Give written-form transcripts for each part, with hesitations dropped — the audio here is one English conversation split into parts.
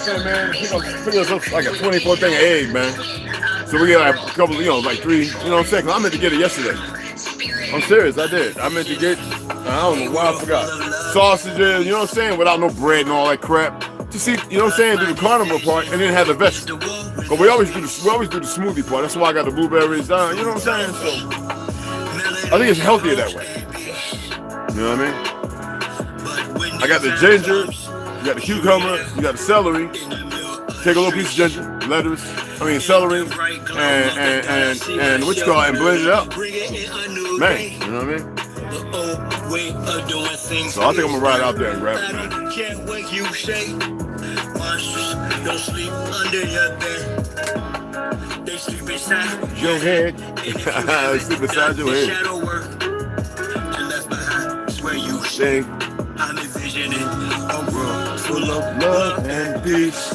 saying, man? Pick us up like a 24 thing of egg, man. So we get like a couple, you know, like 3, you know what I'm saying? 'Cause I meant to get it yesterday. I'm serious, I did. I meant to get, I don't know why I forgot. Sausages, you know what I'm saying? Without no bread and all that crap. To see, you know what I'm saying? Do the carnival part and then have the vegetable. But we always do the smoothie part. That's why I got the blueberries down. You know what I'm saying? So I think it's healthier that way. You know what I mean? I got the ginger, you got the cucumber, you got the celery. Take a little piece of ginger, celery, and what you call it, and blend it up. Man, you know what I mean? So I think I'm gonna ride out there and grab it, man. Don't sleep under your bed. They sleep inside your head. Sleep inside your head. Where you say, I'm envisioning a world full of love and peace.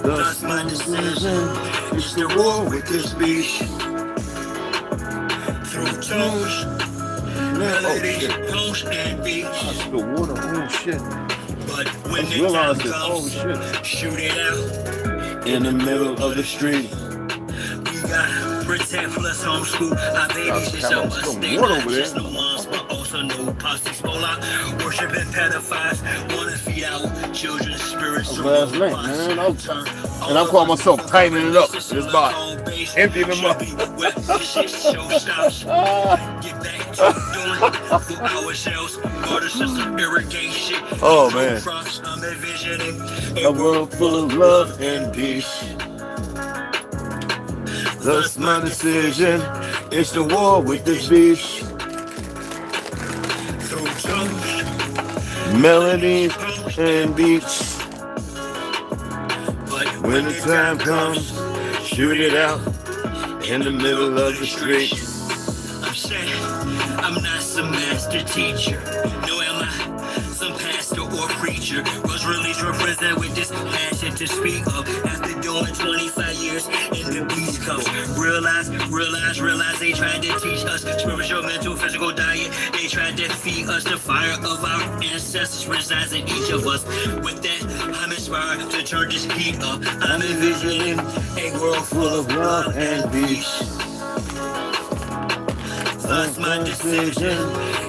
Thus my decision is to war with this beast. Through tones, melodies, tones and beats. I spilled water, oh shit. But when the time comes, shoot it out in the middle of the street. We got pretend plus homeschool. Our babies is so just no moms, but also no posse spola. Worshiping pedophiles, wanna feed out children's spirits. Last night, man. And I'm calling myself tightening it up. Just by emptying them up. Get back to doing for ourselves. Oh man. I'm envisioning a world full of love and peace. Thus my decision is to war with this beast. Through tones, melodies and beats. But when the time comes, shoot it out in the middle of the streets. I'm saying I'm not some master teacher. No, am I some pastor or preacher? Was released represent with this passion to speak of. After doing 25 years in the Beast Coast. Realize they tried to teach us spiritual, mental, physical diet. They tried to feed us the fire of our ancestors resides in each of us. With that, I'm inspired to turn this heat up. I'm envisioning a world full of love and peace. Thus my decision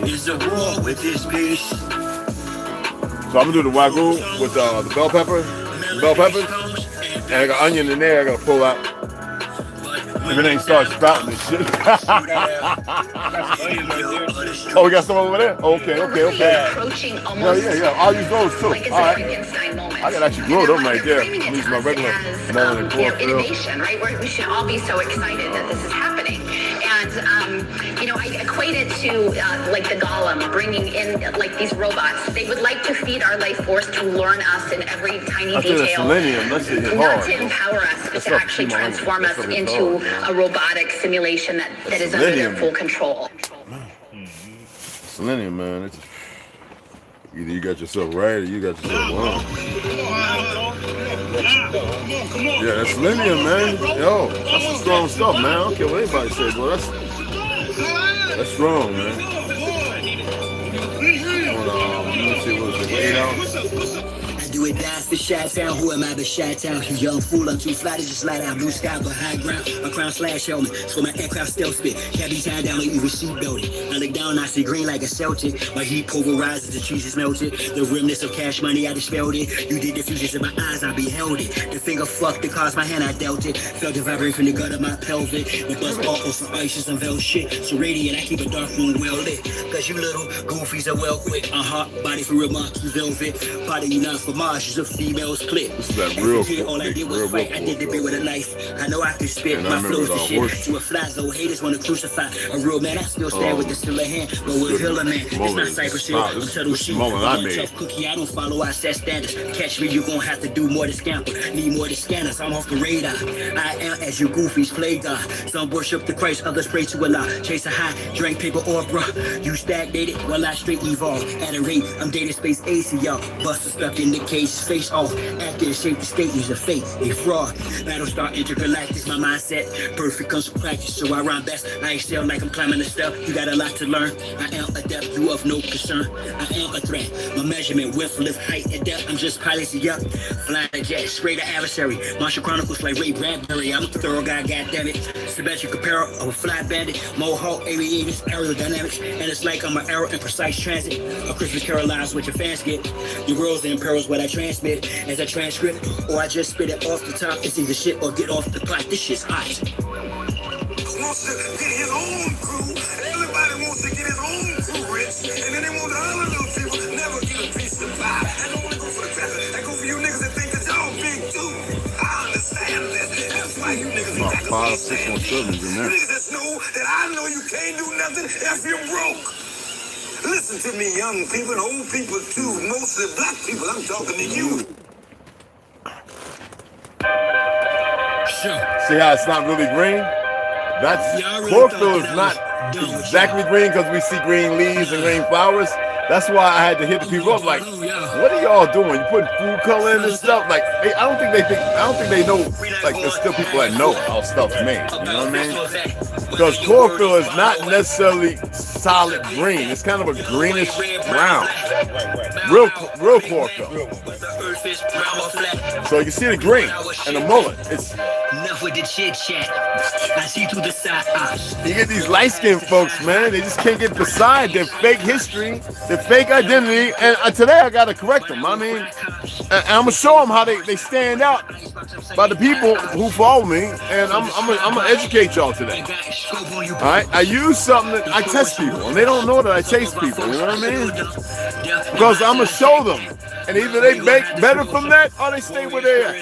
is a war with this beast. So I'm gonna do the wagyu with the bell peppers, and I got onion in there. I gotta pull out. If it ain't start sprouting this shit. Oh, we got some over there. Okay. Yeah. I'll use those too. All right. I can actually grow them right there. I'm using my regular melon and innovation, right? We should all be so excited that this is happening. And I equate it to like the golem bringing in like these robots. They would like to feed our life force to learn us in every tiny detail. Not to empower us, but to actually transform us into a robotic simulation that is under their full control. Selenium, man. Either you got yourself right or you got yourself wrong. Yeah, that's selenium, man. Yo, that's some strong stuff, man. I don't care what anybody says, boy. That's strong, man. Let me see what it's 8 ounce. Do it dance for Chi-Town, who am I but Chi-Town? You young fool, I'm too fly to just light out blue sky but high ground. My crown slash helmet, so my aircraft stealth spit. Can't be tied down like even sheep building. I look down, I see green like a Celtic. My heat pulverizes, the cheese is melted. The remnants of cash money, I dispelled it. You did the fusions in my eyes, I beheld it. The finger fucked, the cards, my hand, I dealt it. Felt the vibration from the gut of my pelvic. The buzz awful for ices and veil shit. So radiant, I keep a dark room well lit. Cause you little goofies are well quick. Body for remarks, you velvet. Body you not for Mars, a female's clip. This is that real all I did was fight. I did the bit with a knife. I know I could spit my flows to shit. To a fly zone, haters want to crucify a real man. I still stand with the still a hand, but with Hiller man. It's not Cypress Hill. I'm Tuttle Shoe. I'm a tough cookie. I don't follow. I set standards. Catch me, you gon' have to do more to scamper. Need more to scanners. I'm off the radar. I am as you goofies play God. Some worship the Christ, others pray to Allah. Chase a high, drink paper or bruh. You stagnated while I straight evolve. At a rate, I'm data space AC, y'all. Buster stuck in the cages face off. After the shape the state is a fake, a fraud. Battlestar intergalactic, my mindset. Perfect comes from practice, so I rhyme best. I excel like I'm climbing the step. You got a lot to learn. I am adept, you of no concern. I am a threat. My measurement, width, lift, height, and depth. I'm just piloting up. Flying a jet, straight to adversary. Martial Chronicles like Ray Bradbury. I'm a thorough guy, goddammit. Symmetric apparel of a fly bandit. Mohawk, aviators, aerodynamics. And it's like I'm an arrow in precise transit. A Christmas carol lives what your fans get. Your worlds and perils what I transmit as a transcript. Or I just spit it off the top. It's either shit or get off the pot. This shit's hot. Wants to get his own crew. Everybody wants to get his own crew rich. And then they want the other little people never get a piece of pie. I don't want to go for the crap. I go for you niggas that think that y'all big too. I understand this. That's why you niggas About 5, 6 more children in there. niggas that know that I know you can't do nothing if you're broke. Listen to me, young people and old people too. Mostly black people, I'm talking to you. See how it's not really green? That's chlorophyll is not exactly green because we see green leaves and green flowers. That's why I had to hit the people up like, what are y'all doing? You putting food color in and stuff? Like, hey, I don't think they know. Like, there's still people that know how stuff's made. You know what I mean? Because chlorophyll is not necessarily solid green. It's kind of a greenish brown. Real chlorophyll. So you can see the green and the mullet. It's enough with the chit chat. I see through the side eyes. You get these light-skinned folks, man. They just can't get beside their fake history, their fake identity. And today I gotta correct them. I mean, and I'm gonna show them how they stand out by the people who follow me. And I'm gonna educate y'all today. All right, I use something that I test people, and they don't know that I chase people. You know what I mean? Because I'm gonna show them, and either they make better from that, or they stay where they are.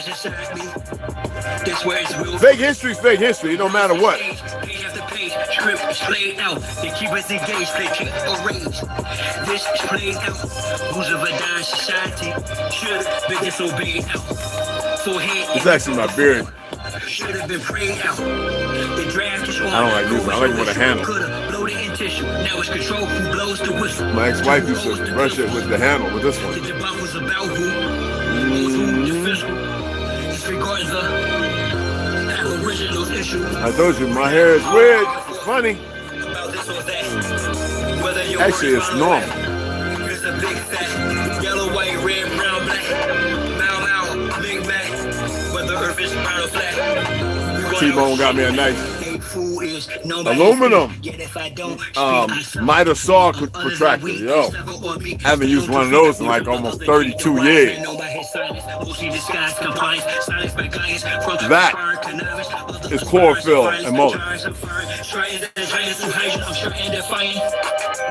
Fake history is fake history. It don't matter what. Script played out. They keep us engaged. They keep arranged. This is played out. Who's of a dying society should have been disobeyed out. It's actually my beard. Should have been prayed out. The draft is on. I don't like this one. I like it with a handle. Blow it in tissue. Now it's control who blows the whistle. My ex-wife used to brush it with the handle with this one. The debate was about who the physical. Disregards the original issue. I told you my hair is weird. It's funny. Actually, it's normal. It's a big fat yellow, white, red, brown, black. Bow, big back. Whether earth is brown or flat. T-Bone got me a nice aluminum miter saw protractor. Yo, I haven't used one of those in like almost 32 years. That is chlorophyll and mullet.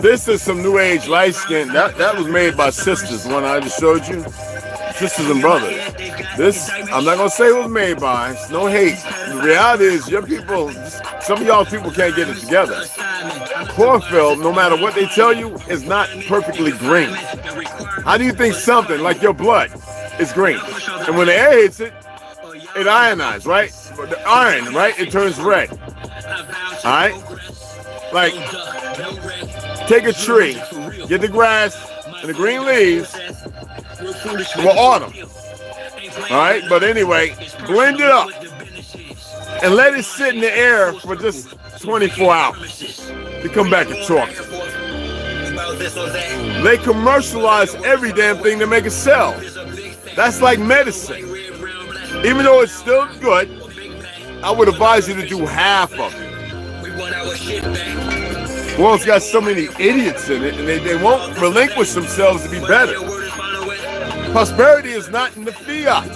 This is some new age light skin. That was made by sisters, the one I just showed you. Sisters and brothers. This, I'm not gonna say it was made by. It's no hate. The reality is, your people, some of y'all people can't get it together. Chlorophyll, no matter what they tell you, is not perfectly green. How do you think something like your blood is green? And when the air hits it, it ionizes, right? The iron, right? It turns red. All right? Like, take a tree, get the grass and the green leaves. Well, autumn. All right, but anyway, blend it up and let it sit in the air for just 24 hours. You come back and talk. They commercialize every damn thing to make it sell. That's like medicine. Even though it's still good, I would advise you to do half of it. The world's got so many idiots in it, and they won't relinquish themselves to be better. Prosperity is not in the fiat.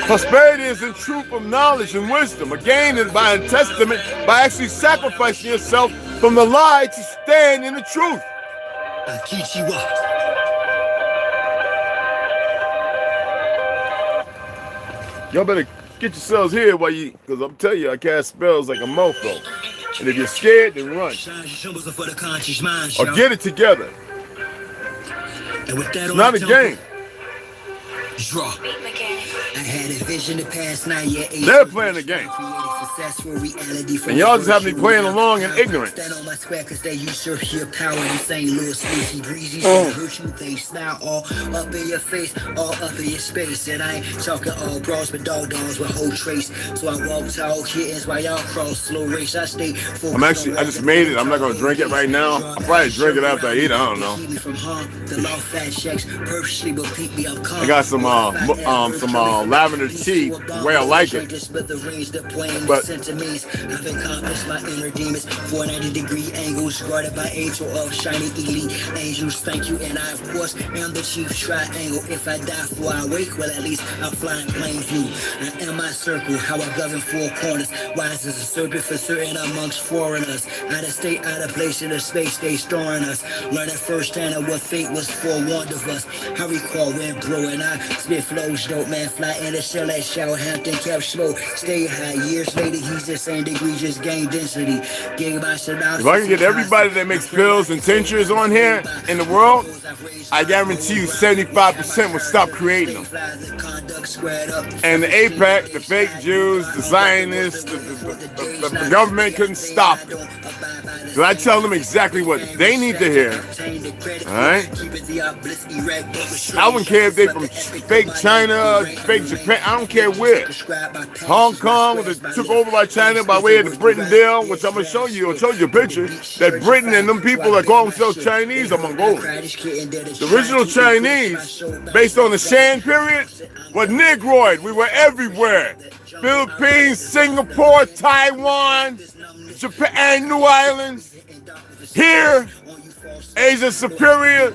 Prosperity is in truth of knowledge and wisdom, again by a testament, by actually sacrificing yourself from the lie to stand in the truth. Y'all better get yourselves here while you, because I'm telling you, I cast spells like a mofo. And if you're scared, then run. Or get it together. It's not a game. had a vision to pass 9 year age. They're playing the game. And y'all just have me playing along in ignorance. Stand on my square cause they usurp your power in St. Louis, sleazy, breezy, hurt you, they smile all up in your face, all up in your space. And I ain't talking all bras, but dogs with whole trace. So I walk tall kittens while y'all cross slow race. I stay focused. I just made it. I'm not gonna drink it right now. I'll probably drink it after I eat it. I don't know. I got some lavender tea, the way I like it. But 490-degree angles guarded by angel of shiny elite angels. Thank you, and I of course am the chief triangle. If I die before I wake, well at least I'm flying plain view. I am my circle, how I govern four corners. Wise as a serpent for certain amongst foreigners. Out of state, out of place, in a space they storing us. Learning firsthand of what fate was forewarned of us. I recall when bro and I spit flows, dope man fly in the shell at Southampton, kept slow, stay high. Years later, he's the same degree, just gain density. If I can get everybody that makes pills and tinctures on here in the world, I guarantee you 75% will stop creating them. And the APEC, the fake Jews, the Zionists, the government couldn't stop it. So I tell them exactly what they need to hear. Alright? I wouldn't care if they from fake China, fake Japan, I don't care where. Hong Kong was took over by China by way of the Britain deal, which I'm going to show you. I'll show you a picture that Britain and them people that call themselves Chinese are Mongolian. The original Chinese, based on the Shan period, was Negroid. We were everywhere. Philippines, Singapore, Taiwan, Japan, New Islands, here, Asia Superior,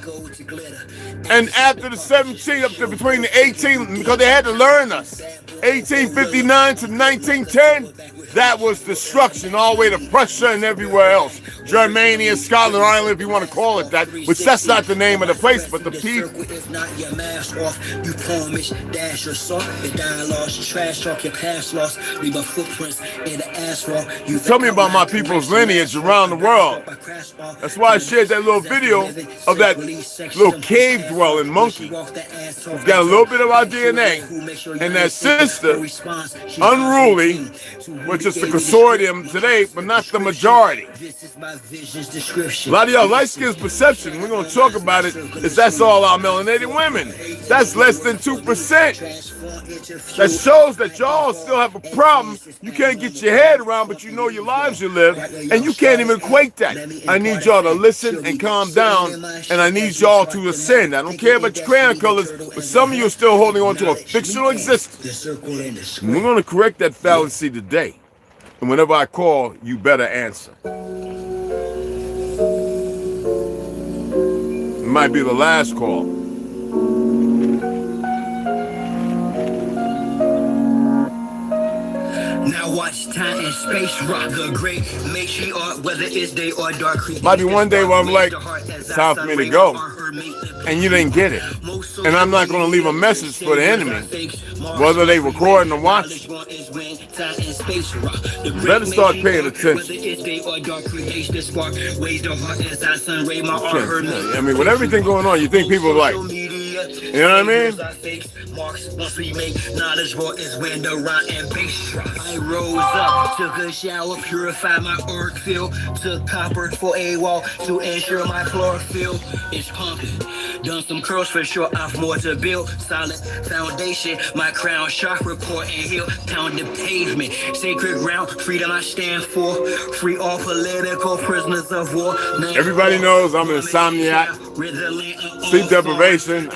and after the 17th, up to between the 18th, because they had to learn us, 1859 to 1910, that was destruction all the way to Prussia and everywhere else. Germania, Scotland Island, if you want to call it that, which that's not the name of the place, but the people. If not your mask off, you promise, dash your salt, your dialogues, trash talk, your past loss, leave a footprints in the asphalt. You tell me about my people's lineage around the world. That's why I shared that little video of that little cave dwelling monkey. It's got a little bit of our DNA, and that sister, unruly, which is the consortium today, but not the majority. A lot of y'all light skin's perception, we're going to talk about it, is that's all our melanated women. That's less than 2%. That shows that y'all still have a problem you can't get your head around, but you know your lives you live, and you can't even equate that. I need y'all to listen and calm down, and I need y'all to ascend. I don't care about your crown colors, but some of you are still holding on to a fictional existence. And we're going to correct that fallacy today. And whenever I call, you better answer. It might be the last call. Now watch time and space rock the great matriarch, whether it's day or dark. Might be one day where I'm like, it's time for me to go, and you didn't get it. And I'm not going to leave a message for the enemy, whether they recording or watching. You better start paying attention. I mean, with everything going on, you think people are like, you know what I mean? Once we make knowledge raw is when the rhyme and bass drop. I rose up, took a shower, purified my auric field, took copper for a wall to ensure my chlorophyll is pumping. Done some curls for sure, I've more to build. Solid foundation, my crown sharp, report and heal. Pound the pavement, sacred ground, freedom I stand for. Free all political prisoners of war. Everybody knows I'm an insomniac, sleep deprivation.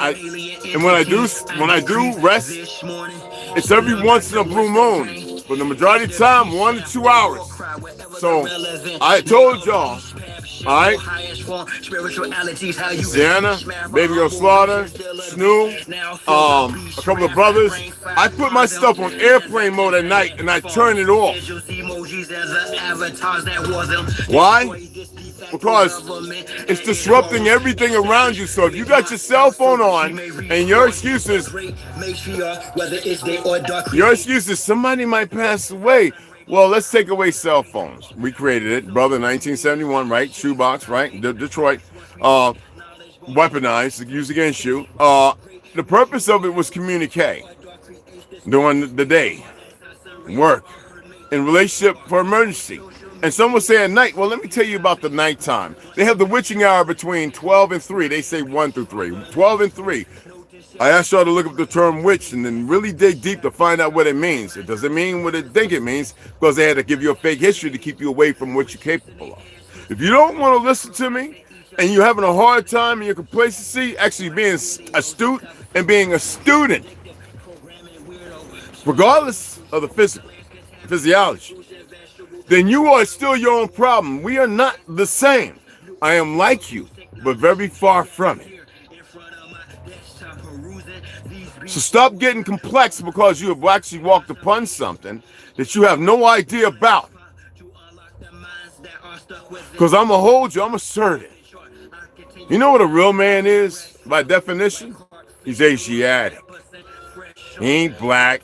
And when I do rest, it's every once in a blue moon. But the majority of the time, 1 to 2 hours. So I told y'all, all right, Sienna, Baby Girl Slaughter, Snoo, a couple of brothers. I put my stuff on airplane mode at night and I turn it off. Why? Because it's disrupting everything around you. So if you got your cell phone on and your excuse is somebody might pass away. Well, let's take away cell phones. We created it, brother, 1971, right? Shoebox, right? Detroit, weaponized, used against you. The purpose of it was communicate. during the day, work, in relationship for emergency. And some will say at night. Well, let me tell you about the nighttime. They have the witching hour between 12 and 3. They say 1 through 3. 12 and 3. I asked y'all to look up the term witch and then really dig deep to find out what it means. It doesn't mean what it think it means because they had to give you a fake history to keep you away from what you're capable of. If you don't want to listen to me and you're having a hard time in your complacency, actually being astute and being a student, regardless of the physiology, then you are still your own problem. We are not the same. I am like you, but very far from it. So stop getting complex because you have actually walked upon something that you have no idea about. Because I'm going to hold you, I'm assertive. You know what a real man is, by definition? He's Asiatic. He ain't black,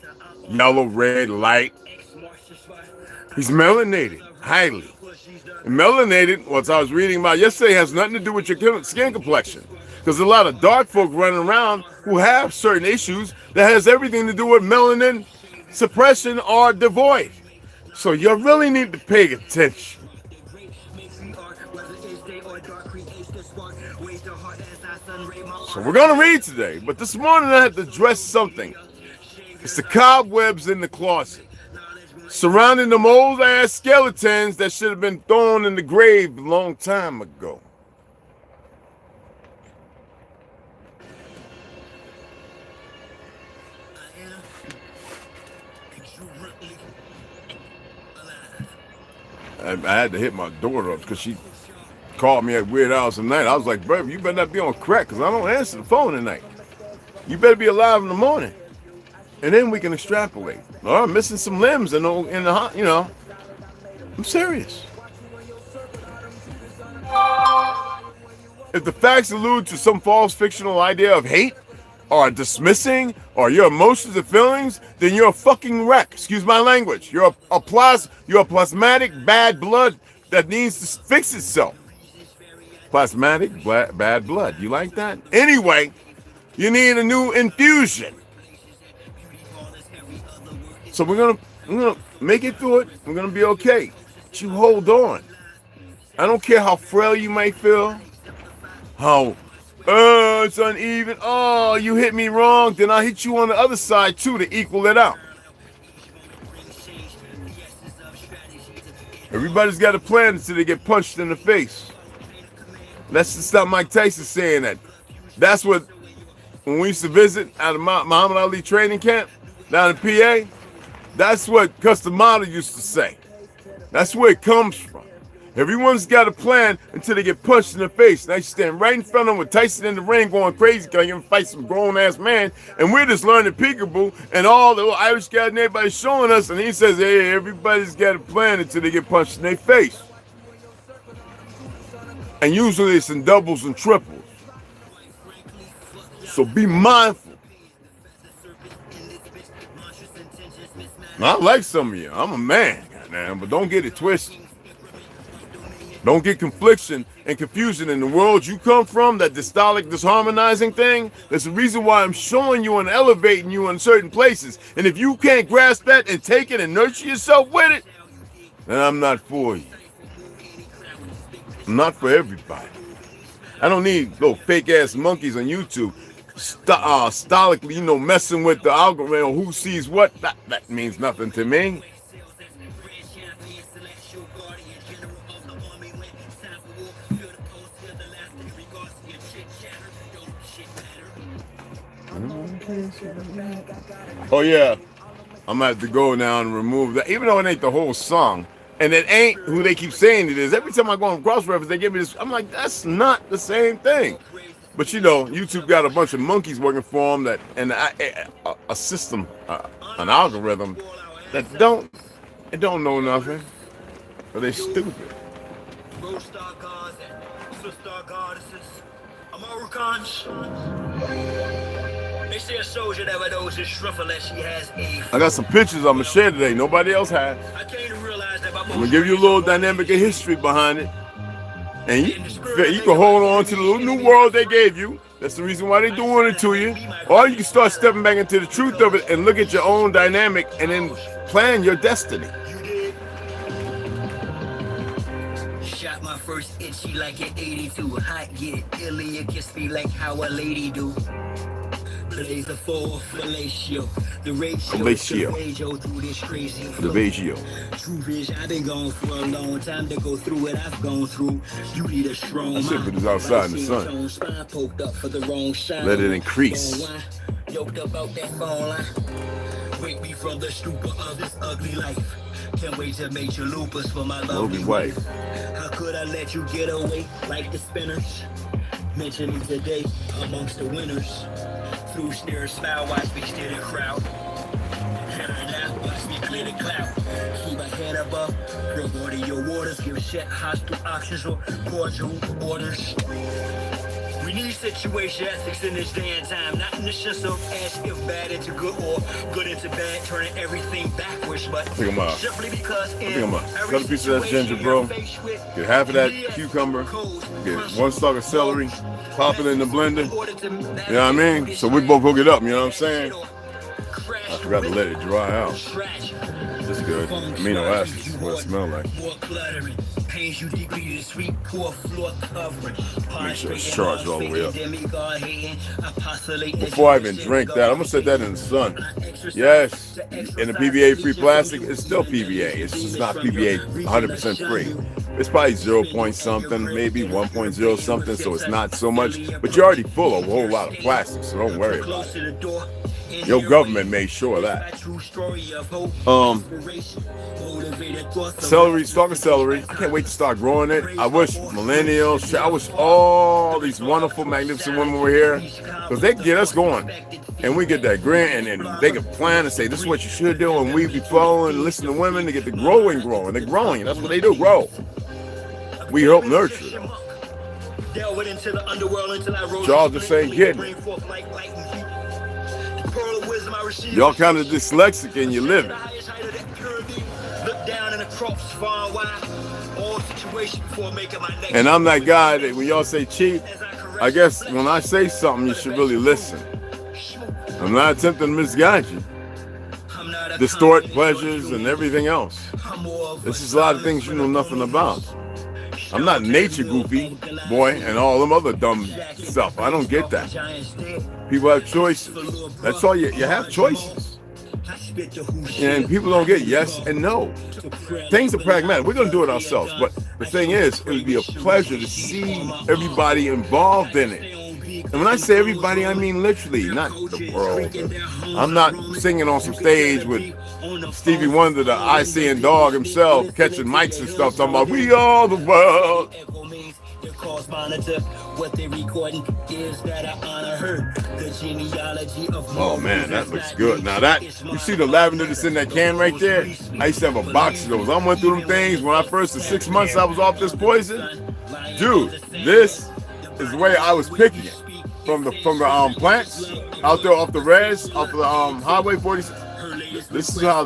yellow, red, light. He's melanated, highly. And melanated, what I was reading about yesterday, has nothing to do with your skin complexion. Because a lot of dark folk running around who have certain issues that has everything to do with melanin suppression or devoid. So you really need to pay attention. So we're going to read today, but this morning I had to address something. It's the cobwebs in the closet surrounding them old ass skeletons that should have been thrown in the grave a long time ago. I had to hit my daughter up because she called me at weird hours at night. I was like, bro, you better not be on crack because I don't answer the phone at night. You better be alive in the morning. And then we can extrapolate. Oh, I'm missing some limbs in the, you know. I'm serious. If the facts allude to some false fictional idea of hate or dismissing or your emotions and feelings, then you're a fucking wreck. Excuse my language. You're a plasmatic bad blood that needs to fix itself. Plasmatic bad blood. You like that? Anyway, you need a new infusion. So we're gonna make it through it. We're gonna be okay. But you hold on. I don't care how frail you might feel. How it's uneven. Oh, you hit me wrong. Then I'll hit you on the other side too to equal it out. Everybody's got a plan until they get punched in the face. Let's just stop Mike Tyson saying that. That's what, when we used to visit at a Muhammad Ali training camp down in PA, that's what Custom Model used to say. That's where it comes from. Everyone's got a plan until they get punched in the face. Now you stand right in front of them with Tyson in the ring going crazy because you're going to fight some grown-ass man. And we're just learning peekaboo. And all the Irish guys and everybody's showing us. And he says, hey, everybody's got a plan until they get punched in their face. And usually it's in doubles and triples. So be mindful. I like some of you. I'm a man, goddamn, but don't get it twisted. Don't get confliction and confusion in the world you come from, that dystolic, disharmonizing thing. There's a reason why I'm showing you and elevating you in certain places. And if you can't grasp that and take it and nurture yourself with it, then I'm not for you. I'm not for everybody. I don't need little fake-ass monkeys on YouTube stolically, you know, messing with the algorithm, who sees what. That means nothing to me. Oh yeah, I'm gonna have to go now and remove that, even though it ain't the whole song, and it ain't who they keep saying it is. Every time I go on cross-reference, they give me this. I'm like, that's not the same thing. But you know, YouTube got a bunch of monkeys working for them that, and a system, an algorithm that don't know nothing, but they stupid. They say a soldier never knows his shrift unless he has a. I got some pictures I'm gonna share today. Nobody else has. I came to realize that I'm gonna give you a little dynamic of history behind it. And you can hold on to the little new world they gave you. That's the reason why they're doing it to you. Or you can start stepping back into the truth of it and look at your own dynamic and then plan your destiny. Shot my first itchy like an 82. Hot, get it, ill, you kiss me like how a lady do. Blaze the full fellatio. The ratio through this crazy flow. Truth is, I've been gone for a long time to go through what I've gone through. You need a strong mind. Shit, but it's outside in the sun. Poked up for the wrong shine. Let it increase. Yoked about that phone line. Wake me from the stupor of this ugly life. Can't wait to make your lupus for my lovely wife. How could I let you get away like the spinners? Mention me today amongst the winners. Through snare smile, watch me steer the crowd. And now watch me clear the cloud. Keep my head above, girl, water your waters. Give shit hostile options or cordial orders. We need situation ethics in this day and time, not in the sense of ask if bad into good or good into bad, turning everything backwards, but simply because cut a piece of that ginger, bro. Get half of that cucumber. Get one stalk of celery. Pop it in the blender. You know what I mean? So we both hook it up. You know what I'm saying? I forgot to let it dry out. It's good. Amino acids is what it smells like. Make sure it's charged all the way up. Before I even drink that, I'm gonna set that in the sun. Yes, in the PVA-free plastic, it's still PVA. It's just not PVA 100% free. It's probably 0 point something, maybe 1.0 something, so it's not so much. But you're already full of a whole lot of plastic, so don't worry about it. Your government made sure of that. Celery, stalk of celery. I can't wait to start growing it. I wish millennials, I wish all these wonderful, magnificent women were here, because they get us going. And we get that grant, and then they can plan and say, this is what you should do, and we be following and listen to women to get the growing. They're growing. That's what they do, grow. We help nurture them. Y'all just ain't getting it. Y'all kind of dyslexic and you're living. And I'm that guy that when y'all say cheap, I guess when I say something, you should really listen. I'm not attempting to misguide you. Distort pleasures and everything else. This is a lot of things you know nothing about. I'm not nature goofy, boy, and all them other dumb stuff. I don't get that. People have choices. That's all you have choices. And people don't get yes and no. Things are pragmatic. We're going to do it ourselves. But the thing is, it would be a pleasure to see everybody involved in it. And when I say everybody, I mean literally, not the world. I'm not singing on some stage with Stevie Wonder, the I-seeing dog himself, catching mics and stuff, talking about, we are the world. Oh man, that looks good. Now that, you see the lavender that's in that can right there? I used to have a box of those. I went through them things when I first, the 6 months I was off this poison. Dude, this is the way I was picking it. From the plants out there off the res, off the Highway 46. This is how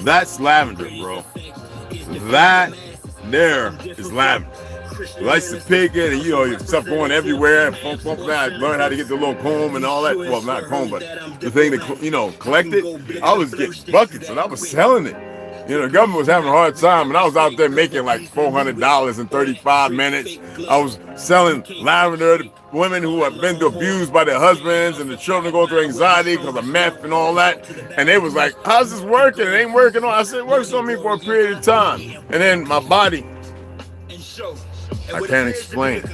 that's lavender, bro. That there is lavender. I used to pick it, and you stuff going everywhere. I learned how to get the little comb and all that. Well, not comb, but the thing that collect it. I was getting buckets, and I was selling it. The government was having a hard time, and I was out there making like $400 in 35 minutes. I was selling lavender to women who have been abused by their husbands, and the children go through anxiety because of meth and all that. And they was like, how's this working? It ain't working. I said, it works on me for a period of time. And then my body, I can't explain it.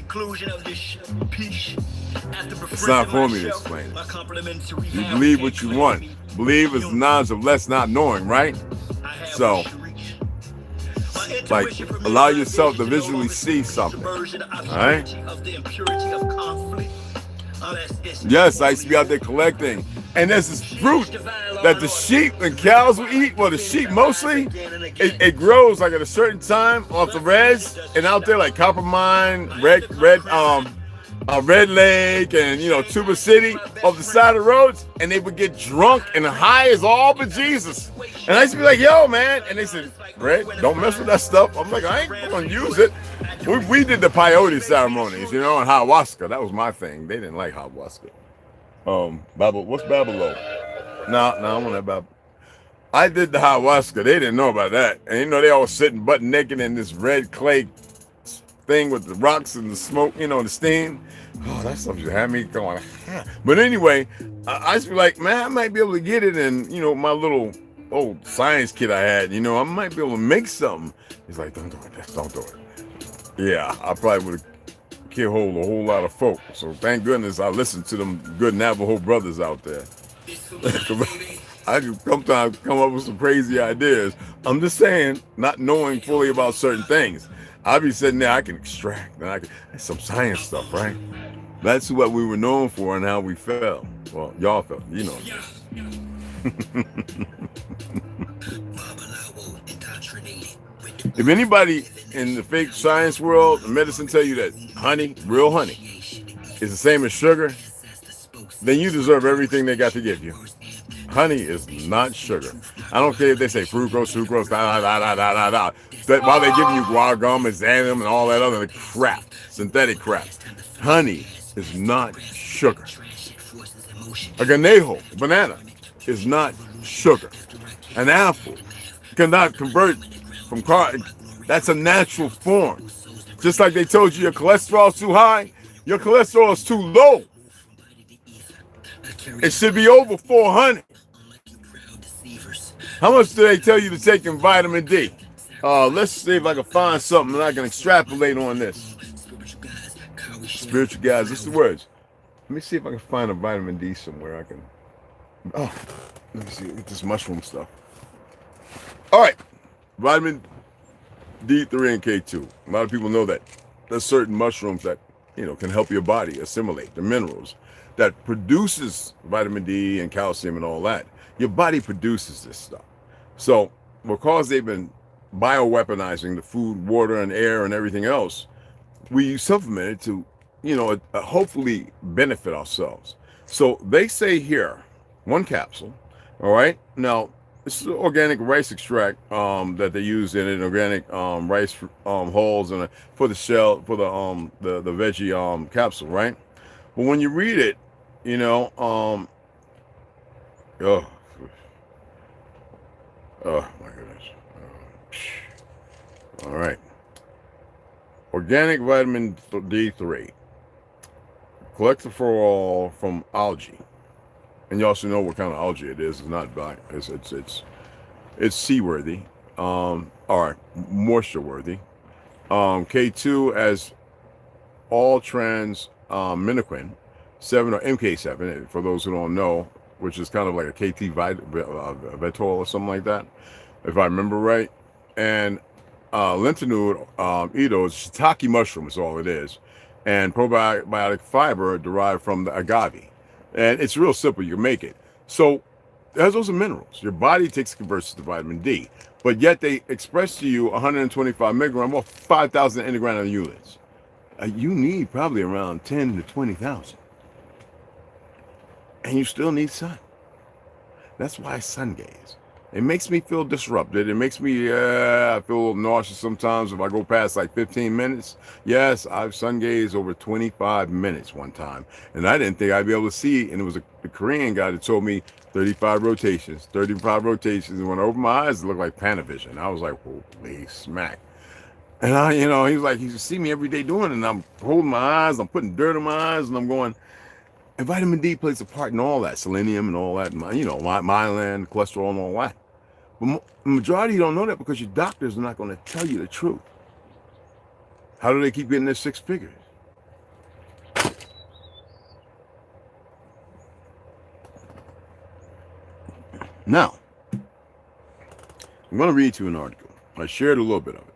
It's not for me to explain it. You believe what you want. Believe is the knowledge of less not knowing, right? So, like, allow yourself to visually see something, all right? Yes, I used to be out there collecting. And there's this fruit that the sheep and cows will eat. Well, the sheep mostly, it grows like at a certain time off the res, and out there like copper mine, red Red Lake and, Tuba City off the side of the roads, and they would get drunk and high as all but Jesus. And I used to be like, yo, man. And they said, Red, don't mess with that stuff. I'm like, I ain't going to use it. We did the peyote ceremonies, and ayahuasca. That was my thing. They didn't like ayahuasca. What's Babylon? No, I want that Babylon. I did the ayahuasca. They didn't know about that. And, they all sitting butt naked in this red clay thing with the rocks and the smoke, the steam. Oh, that stuff just had me going. But anyway, I used to be like, man, I might be able to get it in, my little old science kit I had. I might be able to make something. He's like, don't do it. Don't do it. Yeah, I probably would have killed a whole lot of folk. So thank goodness I listened to them good Navajo brothers out there. I can sometimes come up with some crazy ideas. I'm just saying, not knowing fully about certain things. I'll be sitting there, I can extract, and that's some science stuff, right? That's what we were known for and how we fell. Well, y'all fell, If anybody in the fake science world, medicine tell you that honey, real honey, is the same as sugar, then you deserve everything they got to give you. Honey is not sugar. I don't care if they say fructose, while they're giving you guar gum and xanthan and all that other crap, synthetic crap. Honey is not sugar. A ganejo, banana, is not sugar. An apple cannot convert from that's a natural form. Just like they told you your cholesterol is too high, your cholesterol is too low. It should be over 400. How much do they tell you to take in vitamin D? Let's see if I can find something that I can extrapolate on this. Spiritual guys, this is the words. Let me see if I can find a vitamin D somewhere. Let me see, get this mushroom stuff. All right, vitamin D3 and K2. A lot of people know that. There's certain mushrooms that, can help your body assimilate the minerals that produces vitamin D and calcium and all that. Your body produces this stuff. So because they've been bioweaponizing the food, water, and air and everything else, we supplement it to, hopefully benefit ourselves. So they say here, 1 capsule, all right? Now, this is organic rice extract that they use in it, organic rice hulls and for the shell, for the veggie capsule, right? But when you read it, oh my goodness. All right. Organic vitamin D3. Cholecalciferol from algae. And you also know what kind of algae it is. It's not black. It's seaworthy. Or moisture worthy. K2 as all trans minoquin 7 or MK7 for those who don't know, which is kind of like a KT Vitol or something like that, if I remember right. And lentinude, Edo, is shiitake mushroom is all it is. And probiotic fiber derived from the agave. And it's real simple, you can make it. So it has those minerals. Your body converts to vitamin D. But yet they express to you 125 milligram or 5,000 integrated units. You need probably around 10 to 20,000. And you still need sun. That's why I sun gaze. It makes me feel disrupted. It makes me, I feel a little nauseous sometimes if I go past like 15 minutes. Yes, I've sun gazed over 25 minutes one time. And I didn't think I'd be able to see. And it was a Korean guy that told me 35 rotations. And when I opened my eyes, it looked like Panavision. I was like, holy smack. And he was like, you see me every day doing it. And I'm holding my eyes, I'm putting dirt in my eyes, and I'm going, and vitamin D plays a part in all that, selenium and all that, myelin, cholesterol and all that. But the majority don't know that because your doctors are not going to tell you the truth. How do they keep getting their 6 figures? Now, I'm going to read you an article. I shared a little bit of it.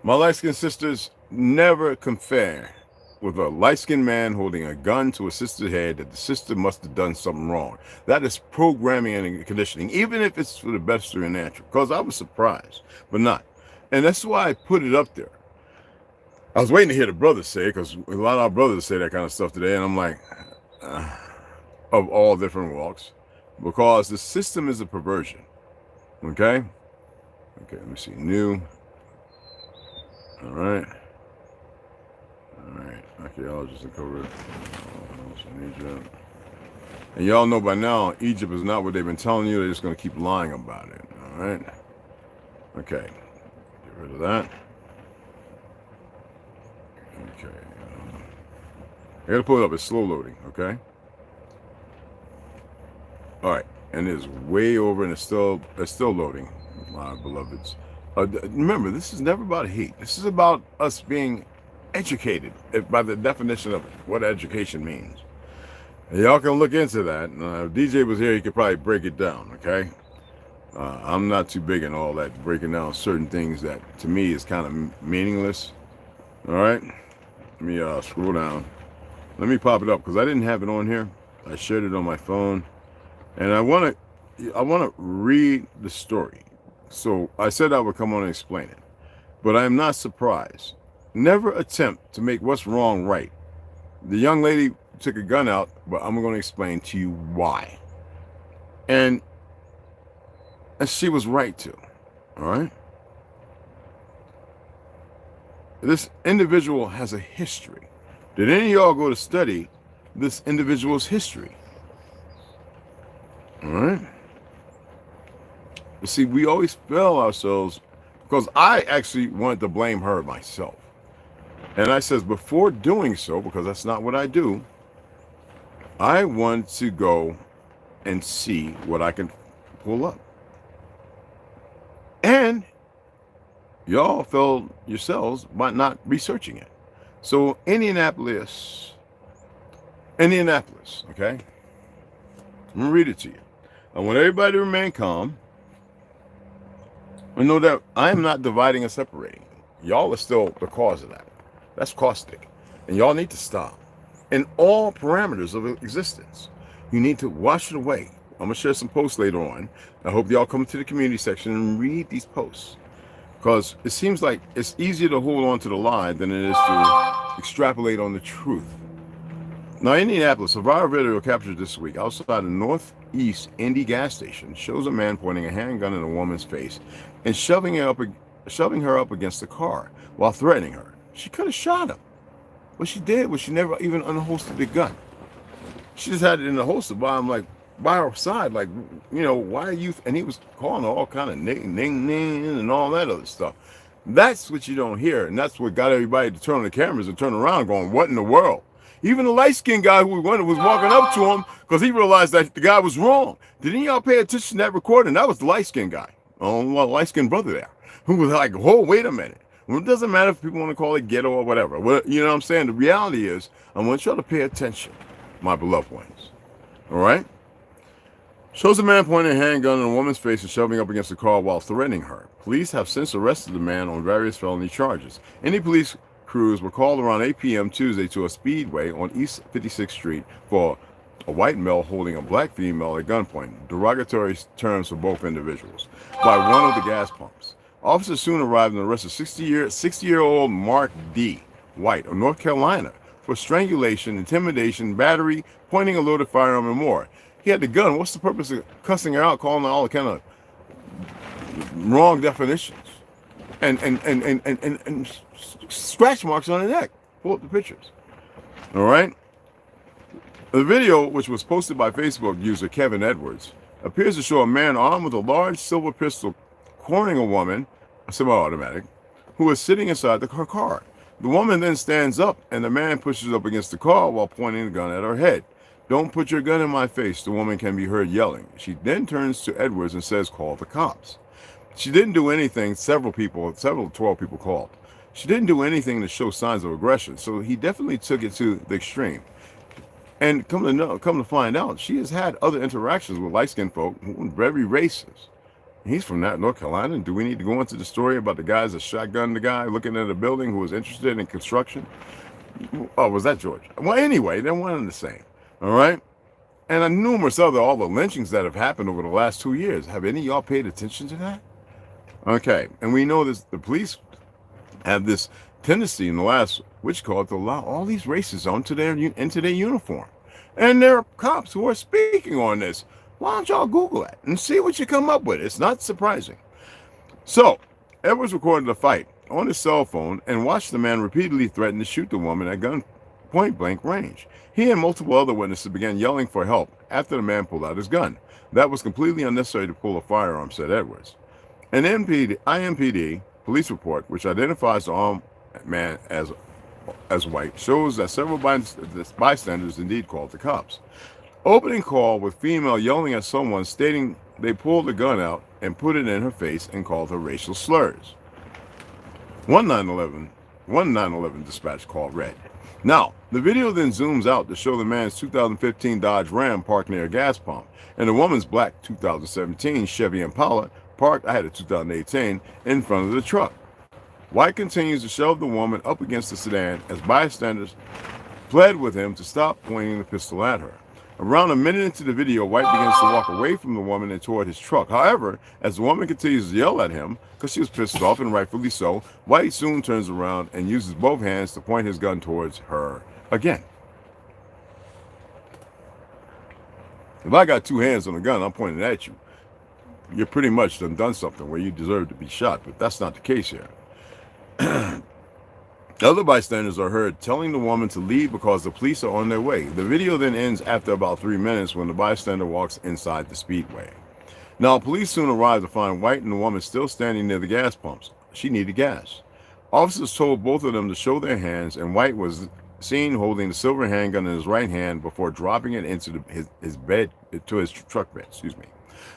My light-skinned sisters never compare with a light-skinned man holding a gun to a sister's head that the sister must have done something wrong. That is programming and conditioning, even if it's for the best of your natural. Because I was surprised, but not. And that's why I put it up there. I was waiting to hear the brothers say it, because a lot of our brothers say that kind of stuff today, and I'm like, of all different walks, because the system is a perversion. Okay? Okay, let me see. New. All right. All right. Archaeologists uncovered. And y'all know by now, Egypt is not what they've been telling you. They're just going to keep lying about it. All right? Okay. Get rid of that. Okay. I got to pull it up. It's slow loading. Okay? All right. And it's way over, and it's still loading, my beloveds. Remember, this is never about hate. This is about us being educated by the definition of what education means. And y'all can look into that. If DJ was here, he could probably break it down, okay? I'm not too big in all that, breaking down certain things that, to me, is kind of meaningless. All right? Let me scroll down. Let me pop it up, because I didn't have it on here. I shared it on my phone. And I want to read the story. So I said I would come on and explain it. But I am not surprised. Never attempt to make what's wrong right. The young lady took a gun out, but I'm going to explain to you why. And she was right to. All right? This individual has a history. Did any of y'all go to study this individual's history? All right? You see, we always fail ourselves, because I actually wanted to blame her myself. And I says, before doing so, because that's not what I do, I want to go and see what I can pull up. And y'all failed yourselves by not researching it. So Indianapolis, okay? I'm going to read it to you. I want everybody to remain calm and know that I am not dividing and separating. Y'all are still the cause of that. That's caustic. And y'all need to stop. In all parameters of existence, you need to wash it away. I'm going to share some posts later on. I hope y'all come to the community section and read these posts, because it seems like it's easier to hold on to the lie than it is to extrapolate on the truth. Now, Indianapolis, a viral video captured this week outside the Northeast Indy gas station shows a man pointing a handgun in a woman's face and shoving her up against the car while threatening her. She could have shot him. What she did was she never even unholstered the gun. She just had it in the holster by her side, like, you know, why are you? And he was calling her all kind of ning, ning, ning, and all that other stuff. That's what you don't hear, and that's what got everybody to turn on the cameras and turn around, going, "What in the world?" Even the light-skinned guy who was walking up to him because he realized that the guy was wrong. Didn't y'all pay attention to that recording? That was the light-skinned guy, light-skinned brother there, who was like, "Oh, wait a minute." Well, it doesn't matter if people want to call it ghetto or whatever. Well, you know what I'm saying? The reality is, I want y'all to pay attention, my beloved ones. All right? Shows a man pointing a handgun in a woman's face and shoving up against the car while threatening her. Police have since arrested the man on various felony charges. Any police crews were called around 8 p.m. Tuesday to a speedway on East 56th Street for a white male holding a black female at gunpoint, derogatory terms for both individuals, by one of the gas pumps. Officers soon arrived and arrested 60-year-old Mark D. White of North Carolina for strangulation, intimidation, battery, pointing a loaded firearm, and more. He had the gun. What's the purpose of cussing her out, calling her all the kind of wrong definitions, and scratch marks on her neck? Pull up the pictures. All right. The video, which was posted by Facebook user Kevin Edwards, appears to show a man armed with a large silver pistol cornering a woman, a semi-automatic, who is sitting inside her car. The woman then stands up, and the man pushes up against the car while pointing the gun at her head. "Don't put your gun in my face," the woman can be heard yelling. She then turns to Edwards and says, "Call the cops." She didn't do anything. 12 people called. She didn't do anything to show signs of aggression, so he definitely took it to the extreme. And come to find out, she has had other interactions with light-skinned folk who are very racist. He's from North Carolina. Do we need to go into the story about the guys that shotgunned the guy looking at a building who was interested in construction? Oh, was that Georgia? Well, anyway, they're one and the same. All right? And numerous all the lynchings that have happened over the last 2 years. Have any of y'all paid attention to that? Okay. And we know this, the police have this tendency in the last witch call to allow all these races into their uniform. And there are cops who are speaking on this. Why don't y'all Google it and see what you come up with? It's not surprising. So, Edwards recorded the fight on his cell phone and watched the man repeatedly threaten to shoot the woman at gun point-blank range. He and multiple other witnesses began yelling for help after the man pulled out his gun. That was completely unnecessary to pull a firearm, said Edwards. An IMPD police report, which identifies the armed man as white, shows that several bystanders indeed called the cops. Opening call with female yelling at someone, stating they pulled the gun out and put it in her face and called her racial slurs. One 911 dispatch call read. Now, the video then zooms out to show the man's 2015 Dodge Ram parked near a gas pump, and the woman's black 2017 Chevy Impala parked, I had a 2018, in front of the truck. White continues to shove the woman up against the sedan as bystanders pled with him to stop pointing the pistol at her. Around a minute into the video, White begins to walk away from the woman and toward his truck. However, as the woman continues to yell at him, because she was pissed off, and rightfully so, White soon turns around and uses both hands to point his gun towards her again. If I got two hands on a gun, I'm pointing at you. You're pretty much done something where you deserve to be shot, but that's not the case here. Other bystanders are heard telling the woman to leave because the police are on their way. The video then ends after about 3 minutes when the bystander walks inside the speedway. Now, police soon arrive to find White and the woman still standing near the gas pumps. She needed gas. Officers told both of them to show their hands, and White was seen holding the silver handgun in his right hand before dropping it into his truck bed.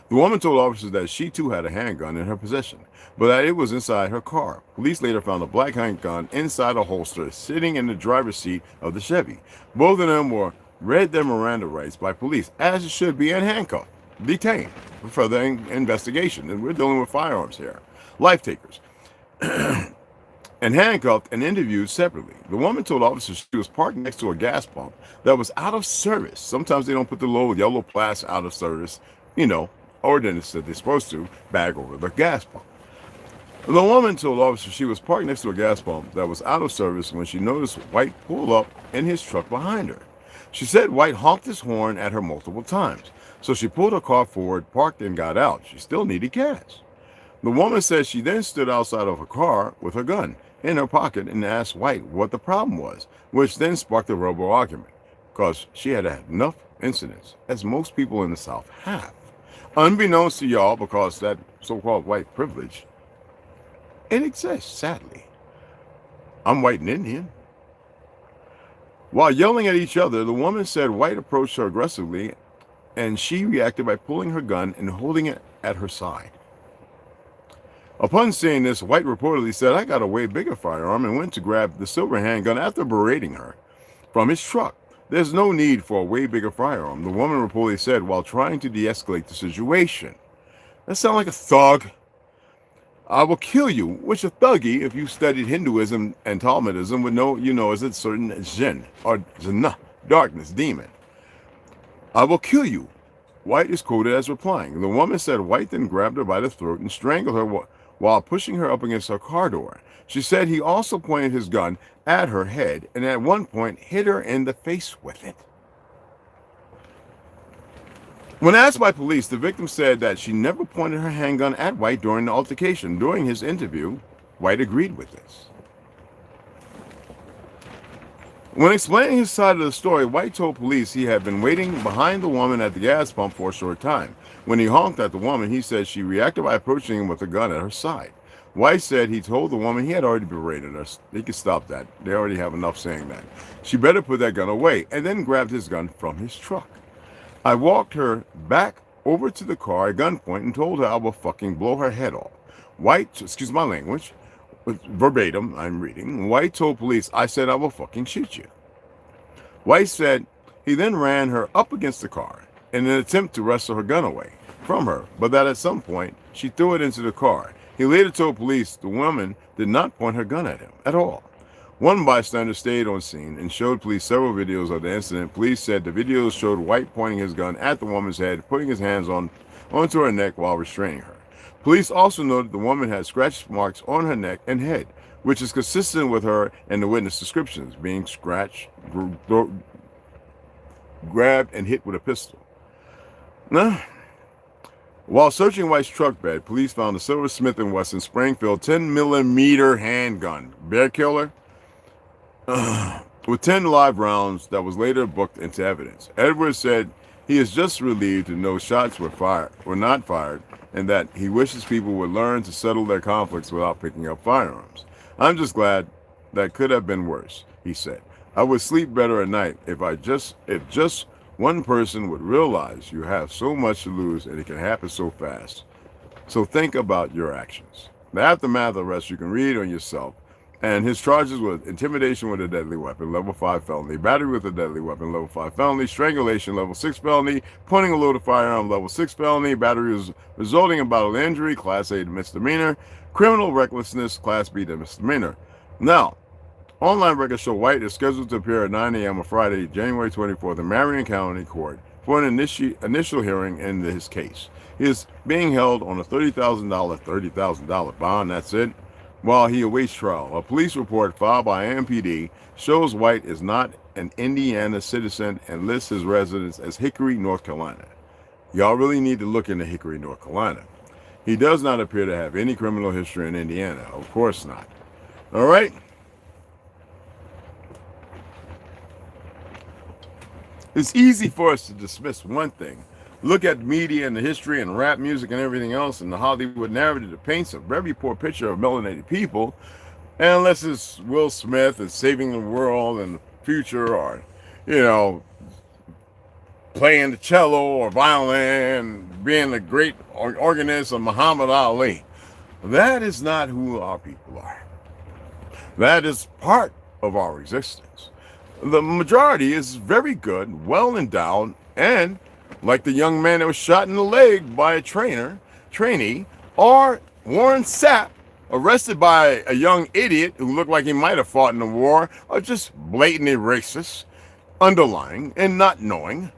The woman told officers that she too had a handgun in her possession, but that it was inside her car. Police later found a black handgun inside a holster sitting in the driver's seat of the Chevy. Both of them were read their Miranda rights by police, as it should be, and handcuffed, detained for further investigation. And we're dealing with firearms here, life takers, and handcuffed and interviewed separately. The woman told officers she was parked next to a gas pump that was out of service. Sometimes they don't put the little yellow plastic out of service, ordinance that they're supposed to bag over the gas pump. The woman told officers she was parked next to a gas pump that was out of service when she noticed White pull up in his truck behind her. She said White honked his horn at her multiple times, so she pulled her car forward, parked, and got out. She still needed gas. The woman said she then stood outside of her car with her gun in her pocket and asked White what the problem was, which then sparked a verbal argument, because she had had enough incidents, as most people in the South have. Unbeknownst to y'all, because that so-called white privilege, it exists, sadly. I'm white and Indian. While yelling at each other, the woman said White approached her aggressively, and she reacted by pulling her gun and holding it at her side. Upon seeing this, White reportedly said, "I got a way bigger firearm," and went to grab the silver handgun after berating her from his truck. "There's no need for a way bigger firearm," the woman reportedly said while trying to de-escalate the situation. That sounds like a thug. "I will kill you," which a thuggy, if you studied Hinduism and Talmudism, would know, is a certain jinn, or jannah, darkness, demon. "I will kill you," White is quoted as replying. The woman said White then grabbed her by the throat and strangled her while pushing her up against her car door. She said he also pointed his gun at her head and at one point hit her in the face with it. When asked by police, the victim said that she never pointed her handgun at White during the altercation. During his interview, White agreed with this. When explaining his side of the story, White told police he had been waiting behind the woman at the gas pump for a short time. When he honked at the woman, he said she reacted by approaching him with a gun at her side. White said he told the woman he had already berated her. He could stop that. They already have enough saying that. She better put that gun away, and then grabbed his gun from his truck. "I walked her back over to the car at gunpoint and told her I will fucking blow her head off." White, excuse my language, verbatim, I'm reading. White told police, "I said I will fucking shoot you." White said he then ran her up against the car in an attempt to wrestle her gun away from her, but that at some point she threw it into the car. He later told police the woman did not point her gun at him at all. One bystander stayed on scene and showed police several videos of the incident. Police said the videos showed White pointing his gun at the woman's head, putting his hands onto her neck while restraining her. Police also noted the woman had scratch marks on her neck and head, which is consistent with her and the witness descriptions, being scratched, grabbed, and hit with a pistol. Now, while searching White's truck bed, police found a silver Smith & Wesson Springfield 10mm handgun, bear killer, with 10 live rounds that was later booked into evidence. Edwards said he is just relieved to know shots were not fired, and that he wishes people would learn to settle their conflicts without picking up firearms. I'm just glad that could have been worse, he said. I would sleep better at night if just one person would realize you have so much to lose and it can happen so fast. So think about your actions. The aftermath arrest you can read on yourself. And his charges were intimidation with a deadly weapon, level 5 felony, battery with a deadly weapon, level 5 felony, strangulation, level 6 felony, pointing a loaded firearm, level 6 felony, battery resulting in bodily injury, class A misdemeanor, criminal recklessness, class B misdemeanor. Now, online records show White is scheduled to appear at 9 a.m. on Friday, January 24th in Marion County Court for an initial hearing in his case. He is being held on a $30,000 bond, that's it, while he awaits trial. A police report filed by AMPD shows White is not an Indiana citizen and lists his residence as Hickory, North Carolina. Y'all really need to look into Hickory, North Carolina. He does not appear to have any criminal history in Indiana. Of course not. All right? It's easy for us to dismiss one thing. Look at media and the history and rap music and everything else and the Hollywood narrative that paints a very poor picture of melanated people. And unless it's Will Smith and saving the world in the future, or, you know, playing the cello or violin, being a great organist of Muhammad Ali. That is not who our people are. That is part of our existence. The majority is very good, well endowed, and like the young man that was shot in the leg by a trainee, or Warren Sapp, arrested by a young idiot who looked like he might have fought in the war, or just blatantly racist, underlying and not knowing,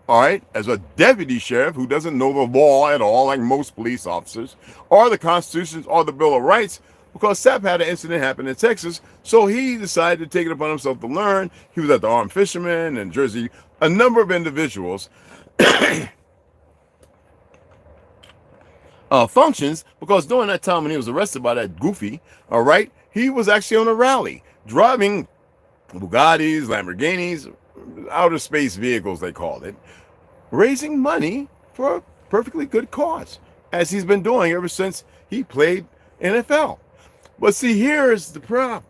all right, as a deputy sheriff who doesn't know the law at all, like most police officers, or the Constitution or the Bill of Rights, because Sapp had an incident happen in Texas, so he decided to take it upon himself to learn. He was at the Armed Fishermen in Jersey. A number of individuals functions, because during that time when he was arrested by that goofy, all right, he was actually on a rally, driving Bugattis, Lamborghinis, outer space vehicles, they called it, raising money for a perfectly good cause, as he's been doing ever since he played NFL. But see, here's the problem.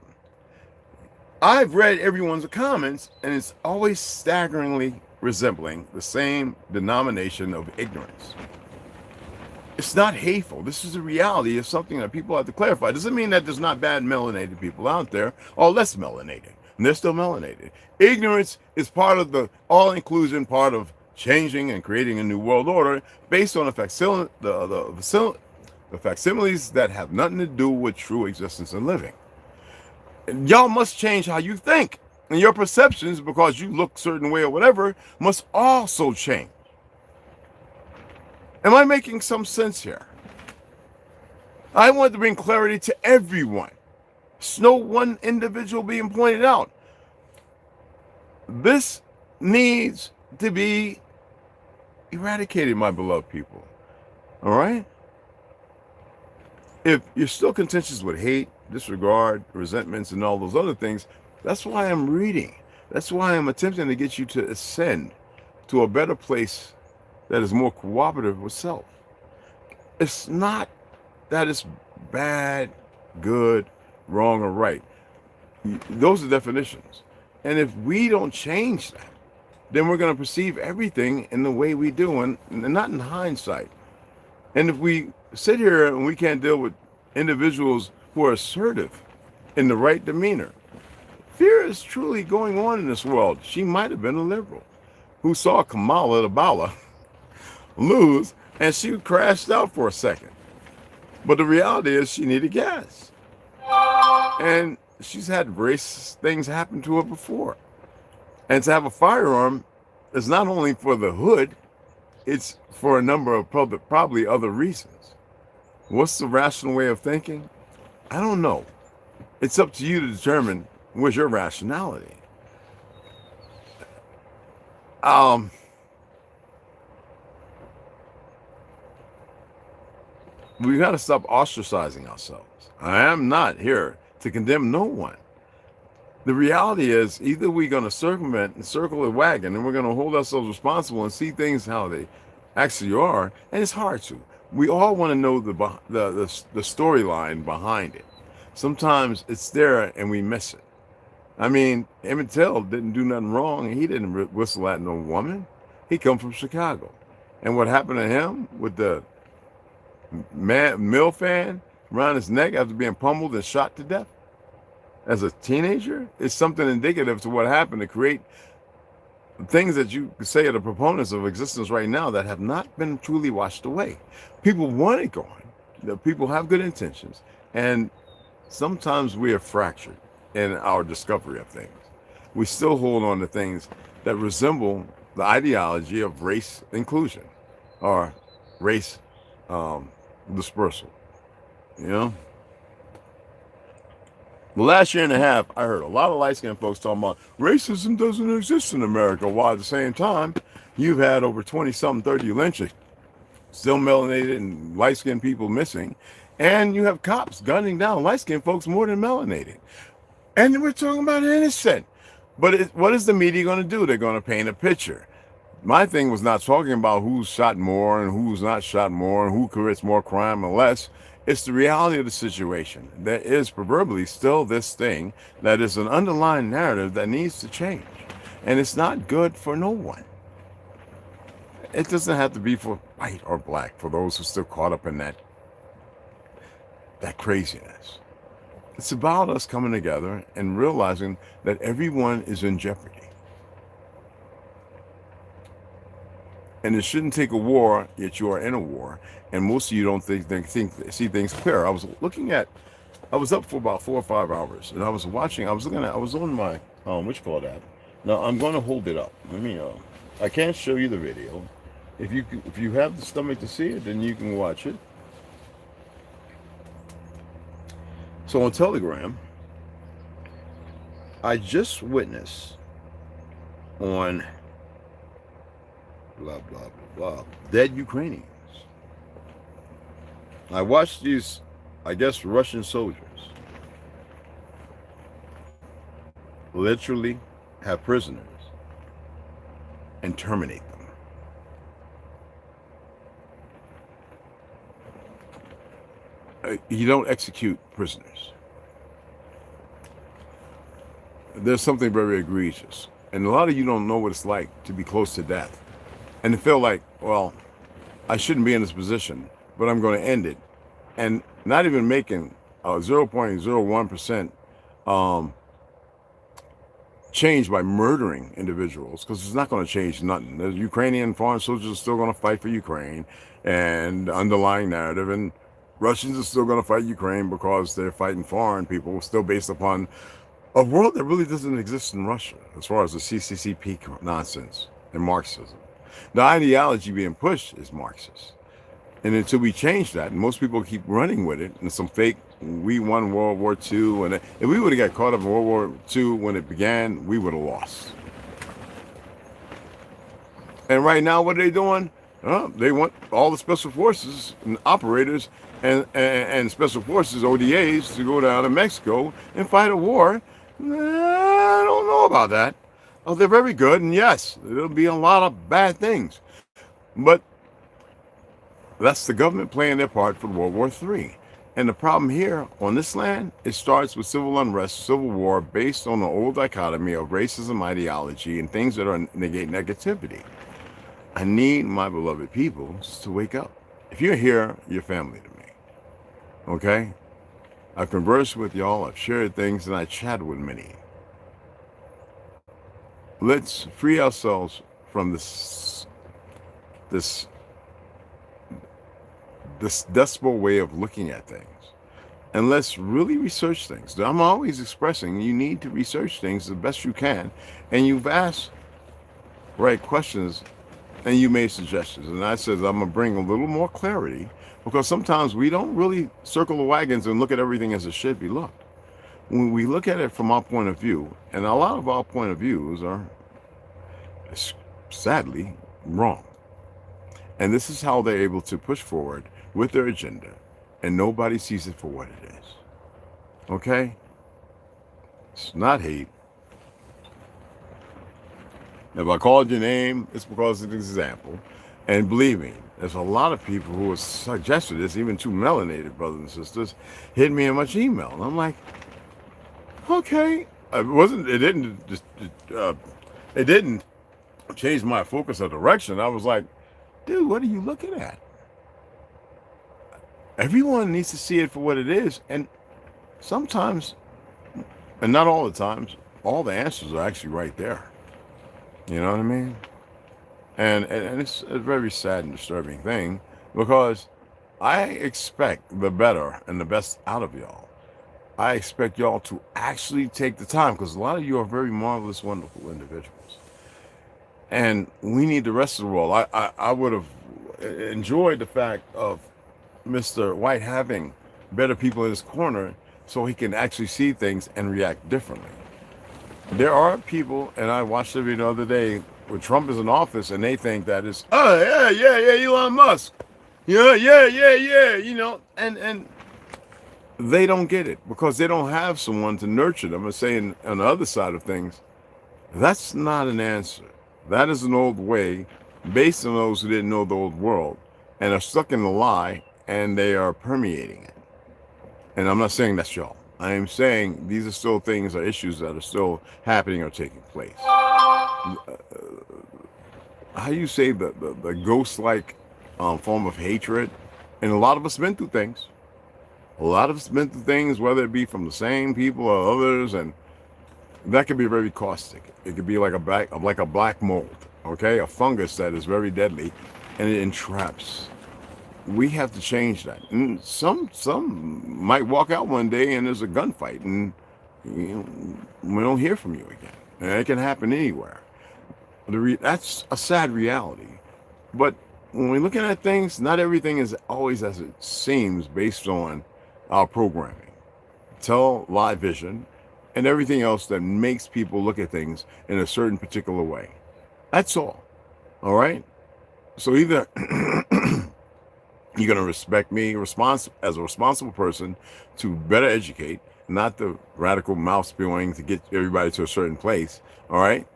I've read everyone's comments, and it's always staggeringly resembling the same denomination of ignorance. It's not hateful. This is the reality of something that people have to clarify. It doesn't mean that there's not bad melanated people out there, or less melanated, and they're still melanated. Ignorance is part of the all-inclusion part of changing and creating a new world order based on the facsimiles that have nothing to do with true existence and living. And y'all must change how you think. And your perceptions, because you look a certain way or whatever, must also change. Am I making some sense here? I want to bring clarity to everyone. There's no one individual being pointed out. This needs to be eradicated, my beloved people. All right? If you're still contentious with hate, disregard, resentments, and all those other things, that's why I'm reading. That's why I'm attempting to get you to ascend to a better place that is more cooperative with self. It's not that it's bad, good, wrong, or right. Those are definitions. And if we don't change that, then we're going to perceive everything in the way we do, and not in hindsight. And if we sit here and we can't deal with individuals who are assertive in the right demeanor, fear is truly going on in this world. She might have been a liberal who saw Kamala the Bala lose, and she crashed out for a second. But the reality is she needed gas. And she's had racist things happen to her before. And to have a firearm is not only for the hood, it's for a number of probably other reasons. What's the rational way of thinking? I don't know. It's up to you to determine where's your rationality. We got to stop ostracizing ourselves. I am not here to condemn no one. The reality is either we're going to circumvent and circle the wagon and we're going to hold ourselves responsible and see things how they actually are, and it's hard to. We all want to know the storyline behind it. Sometimes it's there and we miss it. I mean, Emmett Till didn't do nothing wrong. He didn't whistle at no woman. He come from Chicago. And what happened to him with the mill fan around his neck after being pummeled and shot to death as a teenager is something indicative to what happened to create things that you could say are the proponents of existence right now that have not been truly washed away. People want it gone. The people have good intentions. And sometimes we are fractured in our discovery of things. We still hold on to things that resemble the ideology of race inclusion or race dispersal. You know? The last year and a half, I heard a lot of light-skinned folks talking about racism doesn't exist in America, while at the same time, you've had over 20-something, 30 lynchings, still melanated and light-skinned people missing, and you have cops gunning down light-skinned folks more than melanated. And we're talking about innocent. But what is the media going to do? They're going to paint a picture. My thing was not talking about who's shot more and who's not shot more and who commits more crime or less. It's the reality of the situation. There is proverbially still this thing that is an underlying narrative that needs to change. And it's not good for no one. It doesn't have to be for white or black, for those who are still caught up in that craziness. It's about us coming together and realizing that everyone is in jeopardy. And it shouldn't take a war, yet you are in a war. And most of you don't see things clear. I was up for about 4 or 5 hours, and I was on my which call that? Now I'm going to hold it up. I can't show you the video. If you have the stomach to see it, then you can watch it. So on Telegram, I just witnessed on blah, blah, blah, blah, dead Ukrainians. I watched these, I guess, Russian soldiers literally have prisoners and terminate them. You don't execute prisoners. There's something very egregious. And a lot of you don't know what it's like to be close to death. And to feel like, well, I shouldn't be in this position, but I'm going to end it. And not even making a 0.01% change by murdering individuals, because it's not going to change nothing. The Ukrainian foreign soldiers are still going to fight for Ukraine and the underlying narrative, and Russians are still going to fight Ukraine because they're fighting foreign people, still based upon a world that really doesn't exist in Russia, as far as the CCCP nonsense and Marxism. The ideology being pushed is Marxist. And until we change that, and most people keep running with it, and some fake, we won World War II, and if we would have got caught up in World War II when it began, we would have lost. And right now, what are they doing? They want all the special forces and operators and special forces, ODAs, to go down to Mexico and fight a war. I don't know about that. Oh, they're very good, and yes, there'll be a lot of bad things. But that's the government playing their part for World War III. And the problem here on this land, it starts with civil unrest, civil war, based on the old dichotomy of racism ideology and things that are negate negativity. I need my beloved people to wake up. If you're here, you're family to me. Okay? I've conversed with y'all, I've shared things, and I chat with many. Let's free ourselves from this desperate way of looking at things. And let's really research things. I'm always expressing you need to research things the best you can. And you've asked right questions and you made suggestions. And I said, I'm going to bring a little more clarity, because sometimes we don't really circle the wagons and look at everything as it should be looked. when we look at it from our point of view, and a lot of our point of views are sadly wrong. And this is how they're able to push forward with their agenda, and nobody sees it for what it is. Okay? It's not hate. If I called your name, it's because of an example. And believe me, there's a lot of people who have suggested this, even two melanated brothers and sisters, hit me in my email. And I'm like, okay. It didn't change my focus or direction. I was like, dude, what are you looking at? Everyone needs to see it for what it is. And sometimes, and not all the times, all the answers are actually right there. You know what I mean? And it's a very sad and disturbing thing, because I expect the better and the best out of y'all. I expect y'all to actually take the time, because a lot of you are very marvelous, wonderful individuals. And we need the rest of the world. I would have enjoyed the fact of Mr. White having better people in his corner so he can actually see things and react differently. There are people, and I watched a video the other day where Trump is in office and they think that it's, oh, yeah, Elon Musk. Yeah, you know, and they don't get it because they don't have someone to nurture them. I'm saying on the other side of things, that's not an answer. That is an old way based on those who didn't know the old world and are stuck in the lie, and they are permeating it. And I'm not saying that's y'all. I am saying these are still things or issues that are still happening or taking place. How you say the ghost-like form of hatred, and a lot of us been through things. A lot of us been through things, whether it be from the same people or others, and that can be very caustic. It could be like a black mold, okay, a fungus that is very deadly, and it entraps. We have to change that. And some might walk out one day and there's a gunfight, and we don't hear from you again. And it can happen anywhere. That's a sad reality. But when we're looking at things, not everything is always as it seems based on our programming, live vision, and everything else that makes people look at things in a certain particular way. That's all. All right? So either you're going to respect me as a responsible person to better educate, not the radical mouth spewing to get everybody to a certain place, all right?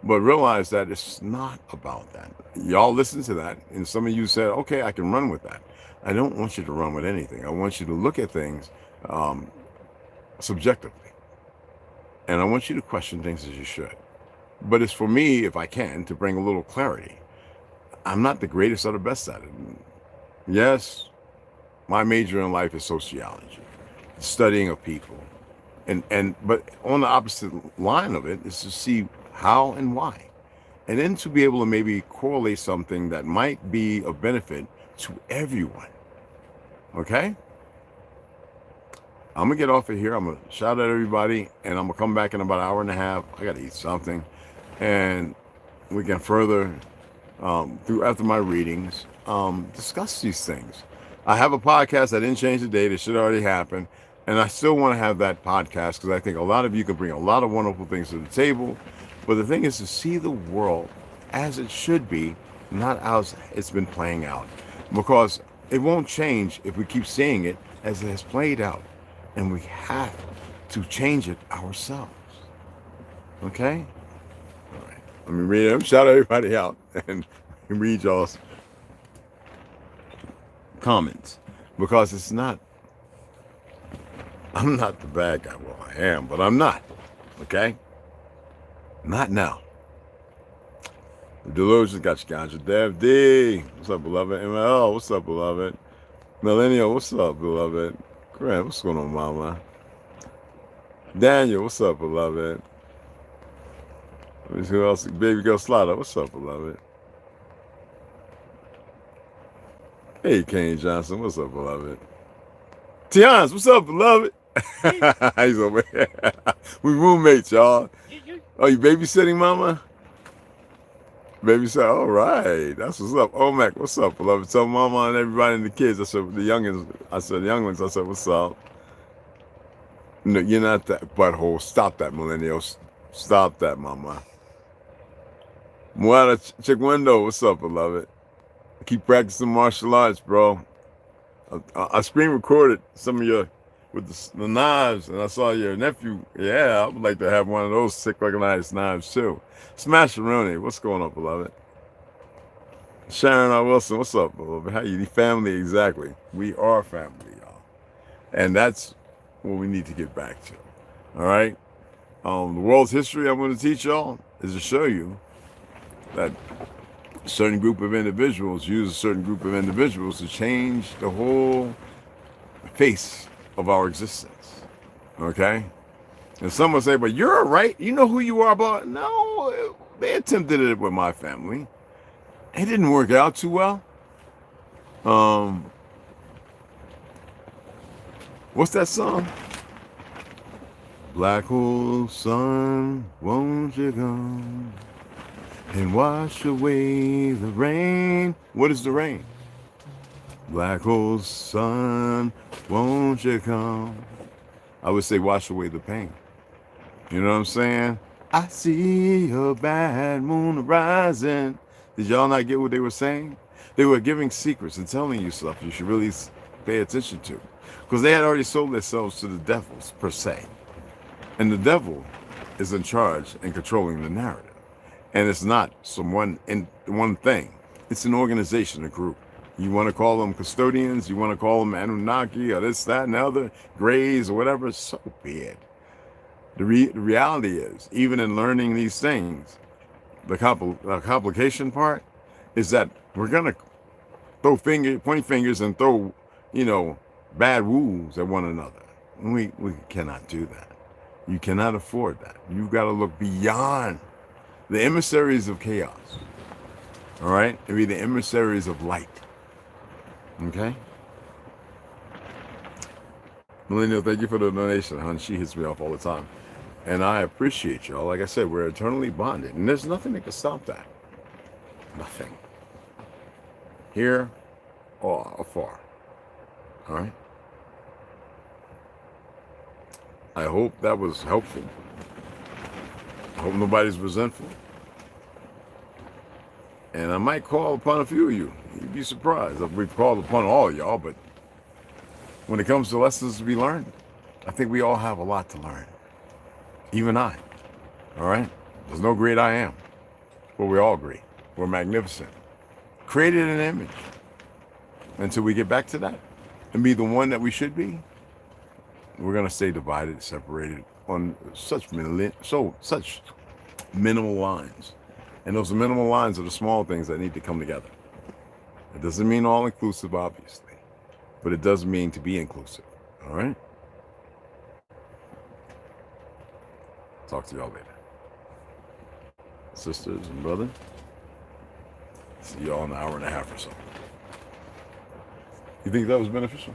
But realize that it's not about that. Y'all listen to that, and some of you said, okay, I can run with that. I don't want you to run with anything. I want you to look at things subjectively. And I want you to question things as you should. But it's for me, if I can, to bring a little clarity. I'm not the greatest or the best at it. Yes, my major in life is sociology, studying of people, but on the opposite line of it is to see how and why, and then to be able to maybe correlate something that might be of benefit to everyone. Okay, I'm gonna get off of here. I'm gonna shout at everybody, and I'm gonna come back in about an hour and a half. I gotta eat something, and we can further after my readings discuss these things. I have a podcast. I didn't change the date. It should already happen. And I still want to have that podcast because I think a lot of you can bring a lot of wonderful things to the table. But the thing is to see the world as it should be, not as it's been playing out. Because it won't change if we keep seeing it as it has played out. And we have to change it ourselves. Okay? All right. Let me read them. Shout everybody out and read y'all's comments, because it's not, I'm not the bad guy. Well, I am, but I'm not. Okay? Not now. The Delusion got you, ganja. Dev D, what's up, beloved? ML, what's up, beloved? Millennial, what's up, beloved? Grant, what's going on, mama? Daniel, what's up, beloved? Who else? Baby Girl Slaughter, what's up, beloved? Hey, Kane Johnson, what's up, beloved? Tians, what's up, beloved? He's over here. We roommates, y'all. Oh, you babysitting, mama? Babysit, all right. That's what's up. Omac, what's up, beloved? Tell mama and everybody and the kids. I said, the youngins, I said, what's up? No, you're not that butthole. Stop that, millennials. Stop that, mama. Muada Chikwendo, what's up, beloved? Keep practicing martial arts, bro. I screen recorded some of your with the knives, and I saw your nephew. Yeah, I would like to have one of those sick, recognized knives too. Smash Rooney, what's going on, beloved? Sharon R. Wilson, what's up, beloved? How you? Family, exactly. We are family, y'all, and that's what we need to get back to. All right. The world's history I'm going to teach y'all is to show you that a certain group of individuals use a certain group of individuals to change the whole face of our existence. Okay? And someone say, but you're right. You know who you are, but no, they attempted it with my family. It didn't work out too well. What's that song? Black hole sun, won't you come and wash away the rain? What is the rain? Black hole sun, won't you come? I would say wash away the pain. You know what I'm saying? I see a bad moon rising. Did y'all not get what they were saying? They were giving secrets and telling you stuff you should really pay attention to. Because they had already sold themselves to the devils, per se. And the devil is in charge and controlling the narrative. And it's not one thing. It's an organization, a group. You want to call them custodians, you want to call them Anunnaki, or this, that, and the other, Greys, or whatever, so be it. The reality is, even in learning these things, the complication part is that we're going to point fingers and throw, bad woos at one another. We cannot do that. You cannot afford that. You've got to look beyond the emissaries of chaos. All right? And be the emissaries of light. Okay? Millennial, thank you for the donation, hon. She hits me off all the time. And I appreciate y'all. Like I said, we're eternally bonded. And there's nothing that can stop that. Nothing. Here or afar. All right? I hope that was helpful. I hope nobody's resentful. And I might call upon a few of you. You'd be surprised if we've called upon all of y'all, but when it comes to lessons to be learned, I think we all have a lot to learn. Even I. All right? There's no great I am. But we're all great. We're magnificent. Created an image. Until we get back to that and be the one that we should be, we're going to stay divided, separated on such minimal lines. And those minimal lines are the small things that need to come together. It doesn't mean all inclusive, obviously, but it does mean to be inclusive. All right? Talk to y'all later. Sisters and brothers, see y'all in an hour and a half or so. You think that was beneficial?